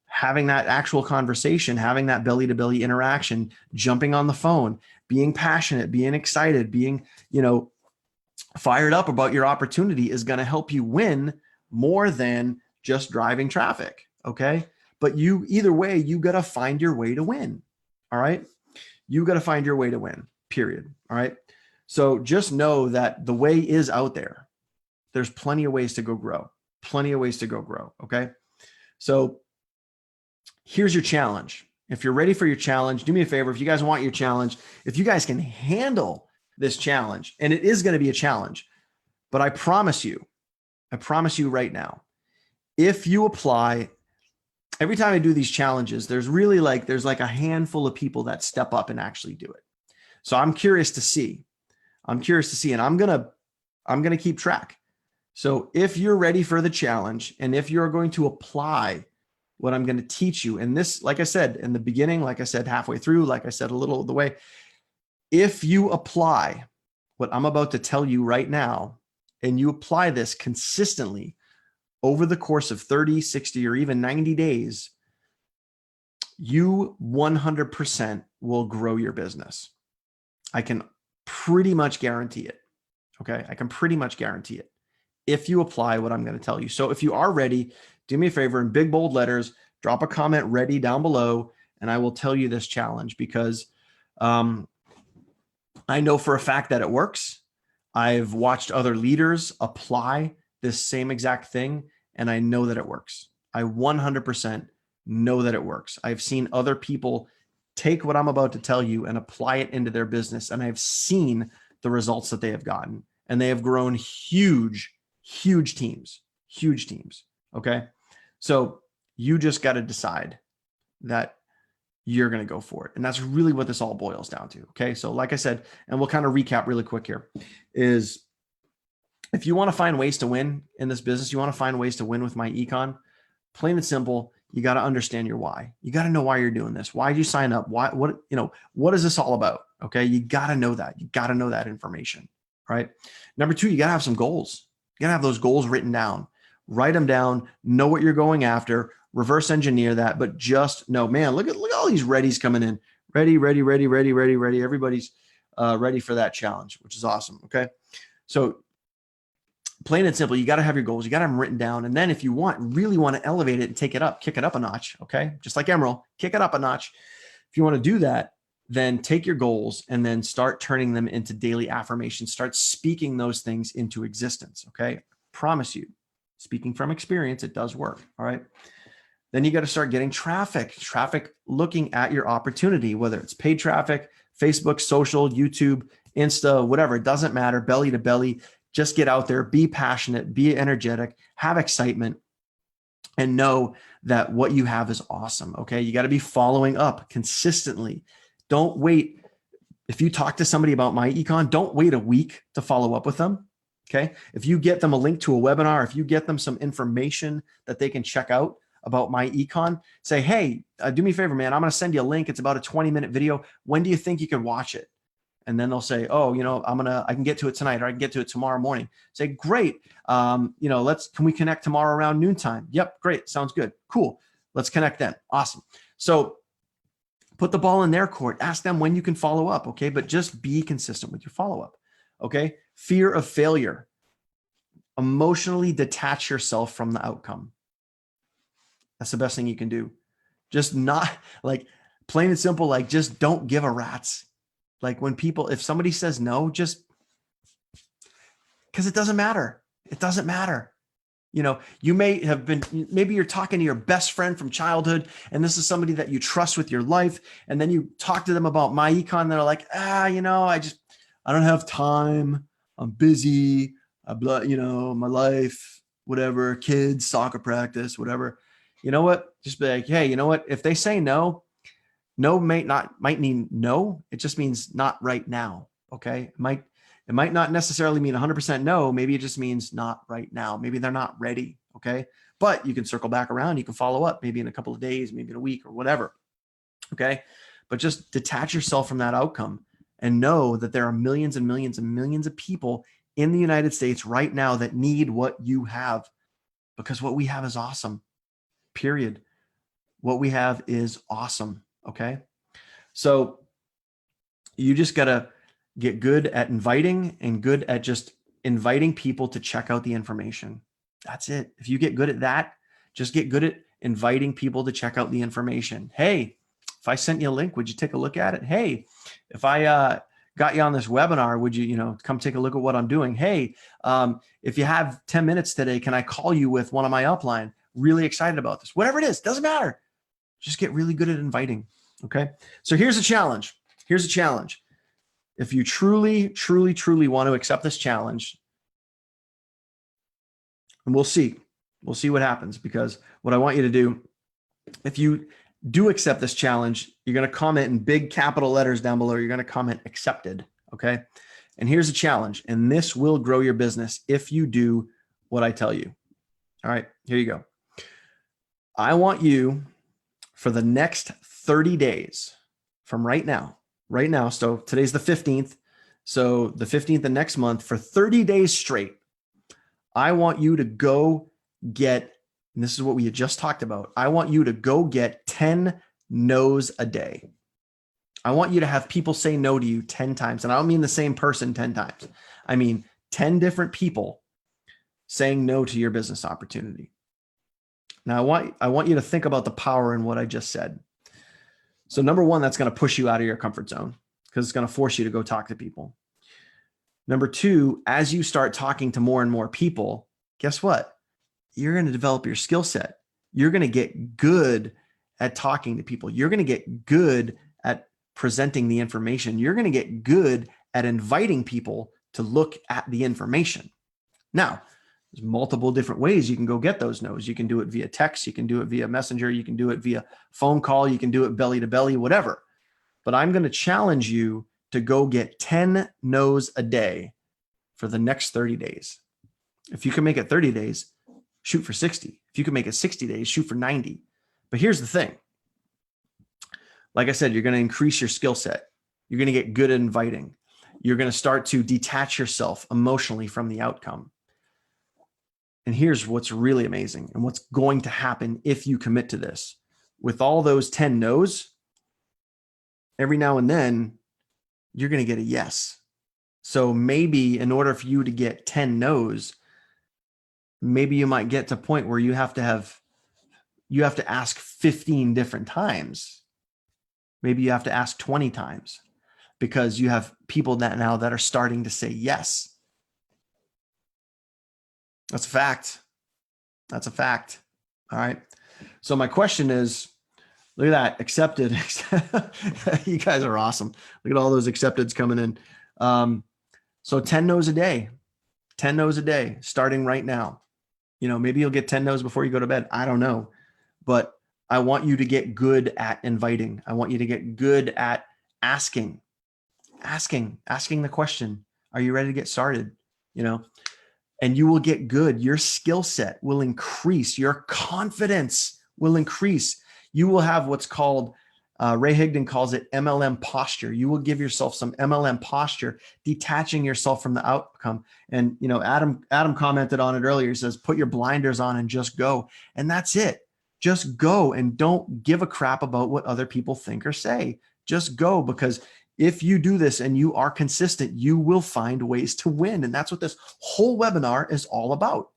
having that actual conversation, having that belly to belly interaction, jumping on the phone, being passionate, being excited, being, fired up about your opportunity is going to help you win more than just driving traffic. Okay. But either way, you got to find your way to win. All right. You got to find your way to win, period. All right. So just know that the way is out there. There's plenty of ways to go grow, Okay. So here's your challenge. If you're ready for your challenge, do me a favor. If you guys want your challenge, if you guys can handle this challenge, and it is going to be a challenge, but I promise you right now, if you apply, every time I do these challenges, there's like a handful of people that step up and actually do it. So I'm curious to see, and I'm going to keep track. So if you're ready for the challenge, and if you're going to apply what I'm going to teach you. And this, like I said, in the beginning, like I said, halfway through, like I said, a little of the way, if you apply what I'm about to tell you right now, and you apply this consistently over the course of 30, 60, or even 90 days, you 100% will grow your business. I can pretty much guarantee it. Okay. I can pretty much guarantee it if you apply what I'm going to tell you. So if you are ready, do me a favor, in big bold letters, drop a comment ready down below, and I will tell you this challenge, because I know for a fact that it works. I've watched other leaders apply this same exact thing, and I know that it works. I 100% know that it works. I've seen other people take what I'm about to tell you and apply it into their business, and I've seen the results that they have gotten, and they have grown huge teams. Okay. So you just got to decide that you're going to go for it. And that's really what this all boils down to. Okay. So like I said, and we'll kind of recap really quick here, is if you want to find ways to win in this business, you want to find ways to win with myEcon, plain and simple, you got to understand your why. You got to know why you're doing this. Why did you sign up? What is this all about? Okay. You got to know that. You got to know that information, right? Number two, you got to have some goals. You got to have those goals written down, write them down, know what you're going after, reverse engineer that, but just know, man, look at all these readies coming in. Ready. Everybody's ready for that challenge, which is awesome. Okay. So plain and simple, you got to have your goals. You got to have them written down. And then if you really want to elevate it and take it up, kick it up a notch. Okay. Just like Emerald, kick it up a notch. If you want to do that, then take your goals and then start turning them into daily affirmations. Start speaking those things into existence. Okay. Promise you, speaking from experience, it does work. All right. Then you got to start getting traffic looking at your opportunity, whether it's paid traffic, Facebook, social, YouTube, Insta, whatever, it doesn't matter, belly to belly. Just get out there, be passionate, be energetic, have excitement, and know that what you have is awesome. Okay. You got to be following up consistently. Don't wait. If you talk to somebody about myEcon, don't wait a week to follow up with them. Okay. If you get them a link to a webinar, if you get them some information that they can check out about myEcon, say, hey, do me a favor, man. I'm going to send you a link. It's about a 20-minute video. When do you think you can watch it? And then they'll say, oh, I can get to it tonight, or I can get to it tomorrow morning. Say, great. Can we connect tomorrow around noontime? Yep. Great. Sounds good. Cool. Let's connect then. Awesome. So put the ball in their court. Ask them when you can follow up. Okay. But just be consistent with your follow-up. Okay. Fear of failure. Emotionally detach yourself from the outcome. That's the best thing you can do. Just not, like, plain and simple, like, just don't give a rat's. Like, if somebody says no, just because it doesn't matter. It doesn't matter. You maybe you're talking to your best friend from childhood, and this is somebody that you trust with your life. And then you talk to them about myEcon. They're like, I don't have time. I'm busy. My life, whatever, kids, soccer practice, whatever. You know what? Just be like, hey, you know what? If they say no might mean no. It just means not right now. Okay. It might not necessarily mean 100% no. Maybe it just means not right now. Maybe they're not ready. Okay. But you can circle back around. You can follow up maybe in a couple of days, maybe in a week or whatever. Okay. But just detach yourself from that outcome and know that there are millions and millions and millions of people in the United States right now that need what you have, because what we have is awesome. Period. What we have is awesome. Okay. So you just got to get good at inviting and good at just inviting people to check out the information. That's it. If you get good at that, just get good at inviting people to check out the information. Hey, if I sent you a link, would you take a look at it? Hey, if I got you on this webinar, would you, come take a look at what I'm doing? Hey, if you have 10 minutes today, can I call you with one of my upline? Really excited about this. Whatever it is, doesn't matter. Just get really good at inviting. Okay. So here's a challenge. If you truly want to accept this challenge, and we'll see what happens, because what I want you to do, if you do accept this challenge, you're going to comment in big capital letters down below. You're going to comment accepted. Okay. And here's a challenge, and this will grow your business if you do what I tell you. All right, here you go. I want you for the next 30 days from right now. So today's the 15th. So the 15th of next month, for 30 days straight, I want you to go get, and this is what we had just talked about, I want you to go get 10 no's a day. I want you to have people say no to you 10 times. And I don't mean the same person 10 times. I mean 10 different people saying no to your business opportunity. Now, I want you to think about the power in what I just said. So number one, that's going to push you out of your comfort zone because it's going to force you to go talk to people. Number two, as you start talking to more and more people, guess what? You're going to develop your skill set. You're going to get good at talking to people. You're going to get good at presenting the information. You're going to get good at inviting people to look at the information. Now, there's multiple different ways you can go get those no's. You can do it via text. You can do it via messenger. You can do it via phone call. You can do it belly to belly, whatever. But I'm going to challenge you to go get 10 no's a day for the next 30 days. If you can make it 30 days, shoot for 60. If you can make it 60 days, shoot for 90. But here's the thing. Like I said, you're going to increase your skill set. You're going to get good at inviting. You're going to start to detach yourself emotionally from the outcome. And here's what's really amazing and what's going to happen if you commit to this. With all those 10 no's, every now and then, you're going to get a yes. So maybe in order for you to get 10 no's, maybe you might get to a point where you have to ask 15 different times. Maybe you have to ask 20 times because you have people that are starting to say yes. That's a fact. That's a fact. All right. So my question is, look at that, accepted. You guys are awesome. Look at all those accepteds coming in. So 10 no's a day, 10 no's a day, starting right now. Maybe you'll get 10 no's before you go to bed. I don't know, but I want you to get good at inviting. I want you to get good at asking the question. Are you ready to get started? And you will get good. Your skill set will increase. Your confidence will increase. You will have what's called, Ray Higdon calls it MLM posture. You will give yourself some MLM posture, detaching yourself from the outcome. And, Adam commented on it earlier. He says, put your blinders on and just go. And that's it. Just go and don't give a crap about what other people think or say. Just go, because if you do this and you are consistent, you will find ways to win. And that's what this whole webinar is all about,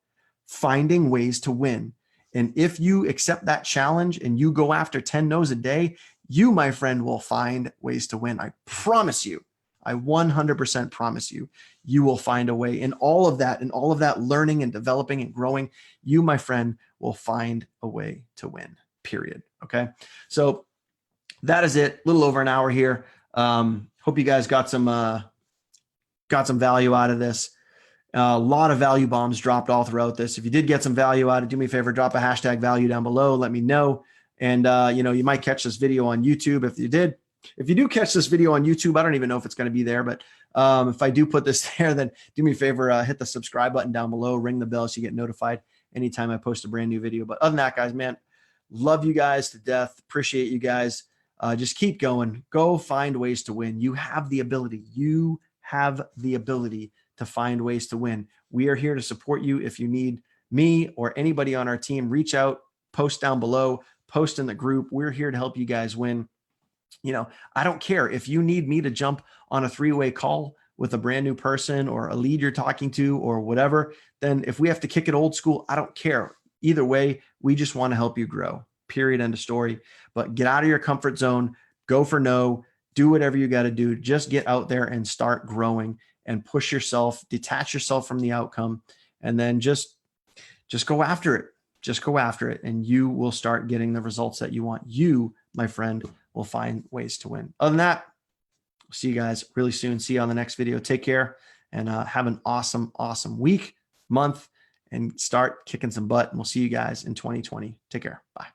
finding ways to win. And if you accept that challenge and you go after 10 no's a day, you, my friend, will find ways to win. I promise you. I 100% promise you, you will find a way in all of that learning and developing and growing. You, my friend, will find a way to win, period. Okay. So that is it. A little over an hour here. Hope you guys got some value out of this. A lot of value bombs dropped all throughout this. If you did get some value out of it, do me a favor, drop a hashtag value down below. Let me know. And, you might catch this video on YouTube. If you do catch this video on YouTube, I don't even know if it's going to be there, but if I do put this there, then do me a favor, hit the subscribe button down below, ring the bell so you get notified anytime I post a brand new video. But other than that, guys, man, love you guys to death. Appreciate you guys. Just keep going. Go find ways to win. You have the ability. You have the ability to find ways to win. We are here to support you. If you need me or anybody on our team, reach out, post down below, post in the group. We're here to help you guys win. I don't care if you need me to jump on a 3-way call with a brand new person or a lead you're talking to or whatever, then if we have to kick it old school, I don't care. Either way, we just want to help you grow. Period. End of story. But get out of your comfort zone, go for no, do whatever you got to do. Just get out there and start growing and push yourself, detach yourself from the outcome, and then just go after it. Just go after it, and you will start getting the results that you want. You, my friend, will find ways to win. Other than that, we'll see you guys really soon. See you on the next video. Take care and have an awesome, awesome week, month, and start kicking some butt. And we'll see you guys in 2020. Take care. Bye.